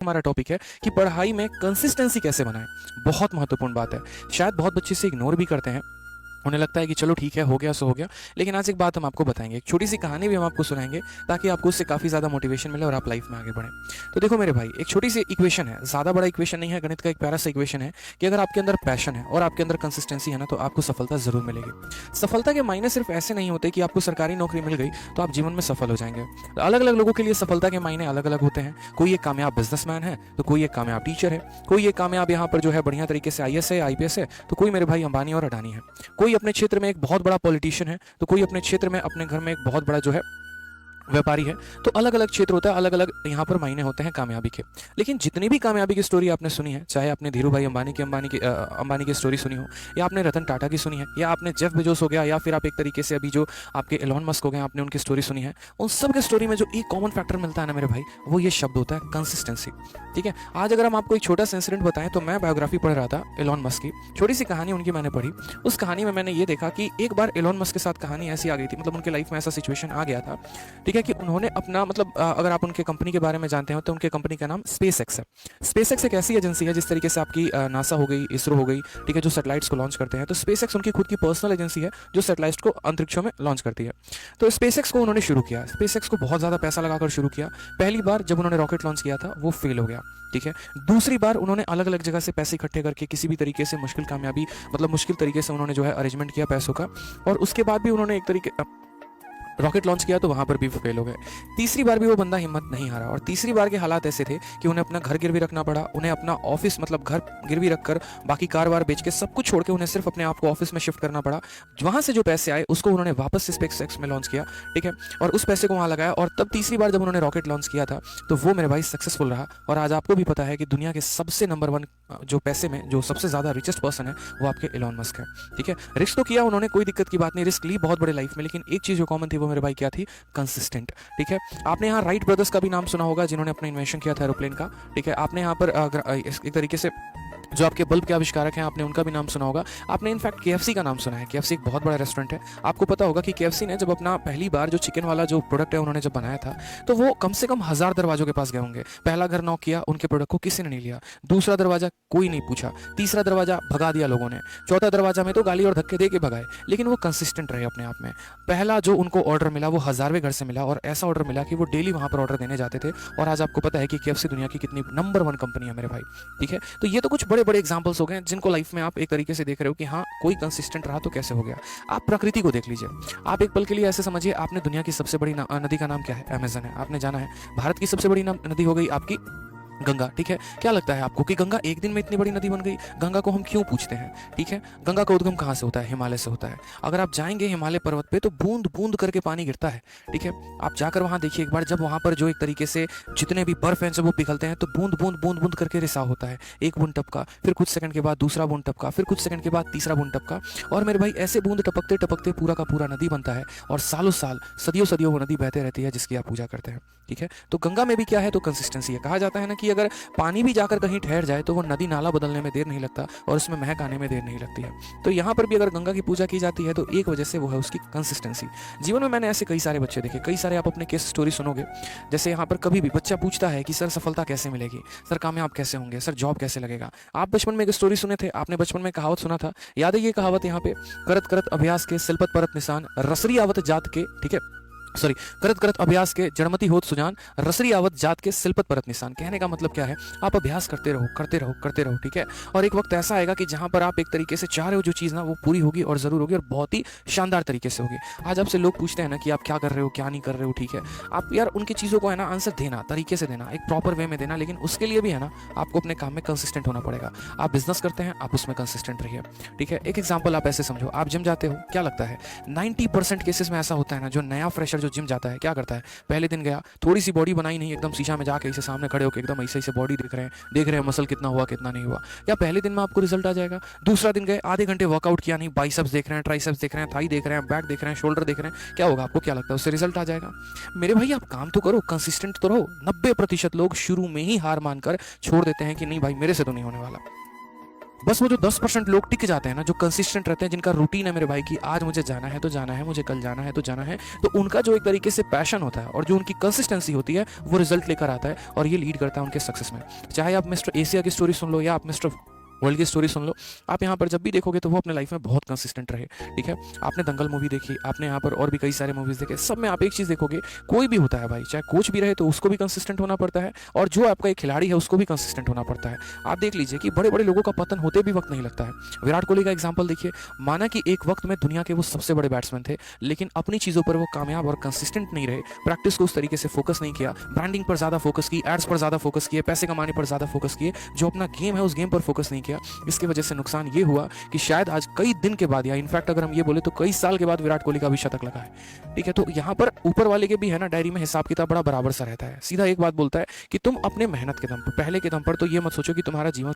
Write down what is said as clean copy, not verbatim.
हमारा टॉपिक है कि पढ़ाई में कंसिस्टेंसी कैसे बनाएं। बहुत महत्वपूर्ण बात है। शायद बहुत बच्चे इसे इग्नोर भी करते हैं, उन्हें लगता है कि चलो ठीक है, हो गया सो हो गया। लेकिन आज एक बात हम आपको बताएंगे, एक छोटी सी कहानी भी हम आपको सुनाएंगे ताकि आपको उससे काफ़ी ज़्यादा मोटिवेशन मिले और आप लाइफ में आगे बढ़ें। तो देखो मेरे भाई, एक छोटी सी इक्वेशन है, ज़्यादा बड़ा इक्वेशन नहीं है, गणित का एक प्यारा सा इक्वेशन है कि अगर आपके अंदर पैशन है और आपके अंदर कंसिस्टेंसी है ना, तो आपको सफलता ज़रूर मिलेगी। सफलता के मायने सिर्फ ऐसे नहीं होते कि आपको सरकारी नौकरी मिल गई तो आप जीवन में सफल हो जाएंगे। अलग अलग लोगों के लिए सफलता के मायने अलग अलग होते हैं। कोई एक कामयाब बिजनेसमैन है, तो कोई एक कामयाब टीचर है, कोई एक कामयाब यहाँ पर जो है बढ़िया तरीके से आईएएस है, आईपीएस है, तो कोई मेरे भाई अंबानी और अडानी है। कोई अपने क्षेत्र में एक बहुत बड़ा पॉलिटिशियन है, तो कोई अपने क्षेत्र में अपने घर में एक बहुत बड़ा जो है व्यापारी है। तो अलग अलग क्षेत्र होता है, अलग अलग यहाँ पर मायने होते हैं कामयाबी के। लेकिन जितनी भी कामयाबी की स्टोरी आपने सुनी है, चाहे आपने धीरू भाई अंबानी की स्टोरी सुनी हो, या आपने रतन टाटा की सुनी है, या आपने जेफ बेजोस हो गया, या फिर आप एक तरीके से अभी जो आपके एलोन मस्क हो गए आपने उनकी स्टोरी सुनी है, उन सब के स्टोरी में जो एक कॉमन फैक्टर मिलता है ना मेरे भाई, वो ये शब्द होता है कंसिस्टेंसी। ठीक है, आज अगर हम आपको एक छोटा सा इंसिडेंट बताएं, तो मैं बायोग्राफी पढ़ रहा था एलोन मस्क की, छोटी सी कहानी उनकी मैंने पढ़ी। उस कहानी में मैंने ये देखा कि एक बार एलोन मस्क के साथ कहानी ऐसी आ गई थी, मतलब उनके लाइफ में ऐसा सिचुएशन आ गया था, ठीक है, कि उन्होंने अपना मतलब अगर आप उनके कंपनी के बारे में जानते हो तो उनके कंपनी का नाम स्पेस एक्स है। स्पेस एक्स एक ऐसी एजेंसी है जिस तरीके से आपकी नासा हो गई, इसरो हो गई, ठीक है, जो सैटेलाइट्स को लॉन्च करते हैं, तो स्पेस एक्स उनकी खुद की पर्सनल एजेंसी है जो सैटेलाइट्स को अंतरिक्षों में लॉन्च करती है। तो स्पेस एक्स को उन्होंने शुरू किया, स्पेस एक्स को बहुत ज़्यादा पैसा लगाकर शुरू किया। पहली बार जब उन्होंने रॉकेट लॉन्च किया था वो फेल हो गया, ठीक है। दूसरी बार उन्होंने अलग अलग जगह से पैसे इकट्ठे करके किसी भी तरीके से मुश्किल तरीके से उन्होंने जो है अरेंजमेंट किया पैसों का, और उसके बाद भी उन्होंने एक तरीके रॉकेट लॉन्च किया तो वहां पर भी फेल हो गए। तीसरी बार भी वो बंदा हिम्मत नहीं हारा, और तीसरी बार के हालात ऐसे थे कि उन्हें अपना घर गिरवी रखना पड़ा, उन्हें अपना ऑफिस मतलब घर गिरवी रखकर बाकी कार बेच के सब कुछ छोड़ के उन्हें सिर्फ अपने आप को ऑफिस में शिफ्ट करना पड़ा। वहां से जो पैसे आए उसको उन्होंने वापस से स्पेस एक्स में लॉन्च किया, ठीक है, और उस पैसे को वहां लगाया। और तब तीसरी बार जब उन्होंने रॉकेट लॉन्च किया था तो वो मेरे भाई सक्सेसफुल रहा। और आज आपको भी पता है कि दुनिया के सबसे नंबर 1 जो पैसे में जो सबसे ज्यादा रिचेस्ट पर्सन है वो आपके एलोन मस्क है, ठीक है। रिस्क तो किया उन्होंने, कोई दिक्कत की बात नहीं, रिस्क ली बहुत बड़े लाइफ में, लेकिन एक चीज जो कॉमन थी वो मेरे भाई क्या थी, कंसिस्टेंट, ठीक है। आपने यहाँ राइट ब्रदर्स का भी नाम सुना होगा जिन्होंने अपना इन्वेंशन किया था एरोप्लेन का, ठीक है। आपने यहाँ पर एक तरीके से जो आपके बल्ब के आविष्कारक हैं आपने उनका भी नाम सुना होगा। आपने इनफैक्ट केएफसी का नाम सुना है, केएफसी एक बहुत बड़ा रेस्टोरेंट है। आपको पता होगा कि केएफसी ने जब अपना पहली बार जो चिकन वाला जो प्रोडक्ट है उन्होंने जब बनाया था, तो वो कम से कम 1000 दरवाजों के पास गए होंगे। पहला घर नॉक किया, उनके प्रोडक्ट को किसी ने नहीं लिया। दूसरा दरवाजा कोई नहीं पूछा, तीसरा दरवाजा भगा दिया लोगों ने, चौथा दरवाजा में तो गाली और धक्के दे के भगाए, लेकिन वो कंसिस्टेंट रहे अपने आप में। पहला जो उनको ऑर्डर मिला वो 1000वें घर से मिला, और ऐसा ऑर्डर मिला कि वो डेली वहां पर ऑर्डर देने जाते थे। और आज आपको पता है कि केएफसी दुनिया की कितनी नंबर 1 कंपनी है मेरे भाई, ठीक है। तो ये तो कुछ बड़े बड़े एग्जाम्पल्स हो गए जिनको लाइफ में आप एक तरीके से देख रहे हो कि हाँ कोई कंसिस्टेंट रहा तो कैसे हो गया। आप प्रकृति को देख लीजिए, आप एक पल के लिए ऐसे समझिए, आपने दुनिया की सबसे बड़ी नदी का नाम क्या है, अमेज़न है, आपने जाना है। भारत की सबसे बड़ी नदी हो गई आपकी गंगा, ठीक है। क्या लगता है आपको कि गंगा एक दिन में इतनी बड़ी नदी बन गई? गंगा को हम क्यों पूछते हैं, ठीक है। गंगा का उद्गम कहाँ से होता है? हिमालय से होता है। अगर आप जाएंगे हिमालय पर्वत पे तो बूंद बूंद करके पानी गिरता है, ठीक है। आप जाकर वहां देखिए एक बार, जब वहां पर जो एक तरीके से जितने भी बर्फ हैं जब वो पिघलते हैं तो बूंद बूंद करके रिसाव होता है। एक बूंद टपका, फिर कुछ सेकंड के बाद दूसरा बूंद टपका, फिर कुछ सेकंड के बाद तीसरा बूंद टपका, और मेरे भाई ऐसे बूंद टपकते टपकते पूरा का पूरा नदी बनता है। और सालों साल सदियों सदियों वो नदी बहते रहती है जिसकी आप पूजा करते हैं, ठीक है। तो गंगा में भी क्या है, तो कंसिस्टेंसी है। कहा जाता है ना कि अगर पानी भी जाकर कहीं ठहर जाए तो वो नदी नाला बदलने में देर नहीं लगता और उसमें महक आने में देर नहीं लगती है। तो यहाँ पर भी अगर गंगा की पूजा की जाती है तो एक वजह से वो है उसकी कंसिस्टेंसी। जीवन में मैंने ऐसे कई सारे बच्चे देखे, कई सारे आप अपने केस स्टोरी सुनोगे। जैसे यहाँ पर कभी भी बच्चा पूछता है कि सर सफलता कैसे मिलेगी, सर कामयाब कैसे होंगे, सर जॉब कैसे लगेगा। आप बचपन में एक स्टोरी सुने थे, आपने बचपन में कहावत सुना था, याद है ये कहावत यहाँ पे, करत करत अभ्यास के सिलपत परत निशान रसरी आवत जात के, ठीक है, सॉरी, करत करत अभ्यास के जड़मती होत सुजान रसरी आवत जात के सिलपत परत निशान। कहने का मतलब क्या है, आप अभ्यास करते रहो करते रहो करते रहो, ठीक है। और एक वक्त ऐसा आएगा कि जहां पर आप एक तरीके से चाह रहे हो जो चीज़ ना वो पूरी होगी और जरूर होगी और बहुत ही शानदार तरीके से होगी। आज आपसे लोग पूछते हैं ना कि आप क्या कर रहे हो क्या नहीं कर रहे हो, ठीक है। आप यार उनकी चीज़ों को है ना आंसर देना, तरीके से देना, एक प्रॉपर वे में देना, लेकिन उसके लिए भी है ना आपको अपने काम में कंसिस्टेंट होना पड़ेगा। आप बिजनेस करते हैं, आप उसमें कंसिस्टेंट रहिए, ठीक है। एक एग्जाम्पल आप ऐसे समझो, आप जिम जाते हो, क्या लगता है 90% केसेस में ऐसा होता है ना, जो नया फ्रेशर जो जिम जाता है क्या करता है, पहले दिन गया, थोड़ी सी बॉडी बनाई नहीं, एकदम शीशा में जाके इसे सामने खड़े होकर एकदम ऐसे ऐसे बॉडी देख रहे हैं मसल कितना हुआ कितना नहीं हुआ। क्या पहले दिन में आपको रिजल्ट आ जाएगा? दूसरा दिन गए, आधे घंटे वर्कआउट किया नहीं, बाइसेप्स देख रहे हैं, ट्राइसेप्स देख रहे हैं, थाई देख रहे हैं, बैक देख रहे हैं, शोल्डर देख रहे हैं, क्या होगा? आपको क्या लगता है उससे रिजल्ट आ जाएगा? मेरे भाई आप काम तो करो, कंसिस्टेंट तो रहो। 90% लोग शुरू में ही हार मानकर छोड़ देते हैं कि नहीं भाई मेरे से तो नहीं होने वाला। बस वो जो 10% लोग टिक जाते हैं ना, जो कंसिस्टेंट रहते हैं, जिनका रूटीन है मेरे भाई कि आज मुझे जाना है तो जाना है, मुझे कल जाना है तो जाना है, तो उनका जो एक तरीके से पैशन होता है और जो उनकी कंसिस्टेंसी होती है वो रिजल्ट लेकर आता है और ये लीड करता है उनके सक्सेस में। चाहे आप मिस्टर एशिया की स्टोरी सुन लो या आप मिस्टर वर्ल्ड की स्टोरी सुन लो, आप यहाँ पर जब भी देखोगे तो वो अपने लाइफ में बहुत कंसिस्टेंट रहे। ठीक है, आपने दंगल मूवी देखी, आपने यहाँ पर और भी कई सारे मूवीज देखे, सब में आप एक चीज़ देखोगे, कोई भी होता है भाई, चाहे कोच भी रहे तो उसको भी कंसिस्टेंट होना पड़ता है और जो आपका एक खिलाड़ी है उसको भी कंसिस्टेंट होना पड़ता है। आप देख लीजिए कि बड़े बड़े लोगों का पतन होते भी वक्त नहीं लगता है। विराट कोहली का एग्जाम्पल देखिए, माना कि एक वक्त में दुनिया के वो सबसे बड़े बैट्समैन थे, लेकिन अपनी चीज़ों पर वो कामयाब और कंसिस्टेंट नहीं रहे, प्रैक्टिस को उस तरीके से फोकस नहीं किया, ब्रांडिंग पर ज़्यादा फोकस की, एड्स पर ज़्यादा फोकस किए, पैसे कमाने पर ज़्यादा फोकस किए, जो अपना गेम है उस गेम पर फोकस नहीं किया। इसकी वजह से नुकसान ये हुआ कि शायद आज कई दिन के बाद, या इनफैक्ट अगर हम ये बोले तो कई साल के बाद विराट कोहली का भी शतक लगा है। ठीक है, तो यहाँ पर ऊपर वाले के भी है ना डायरी में हिसाब किताब बड़ा बराबर सा रहता है। सीधा एक बात बोलता है कि तुम अपने मेहनत के दम पर, पहले के दम पर तो ये मत सोचो कि तुम्हारा जीवन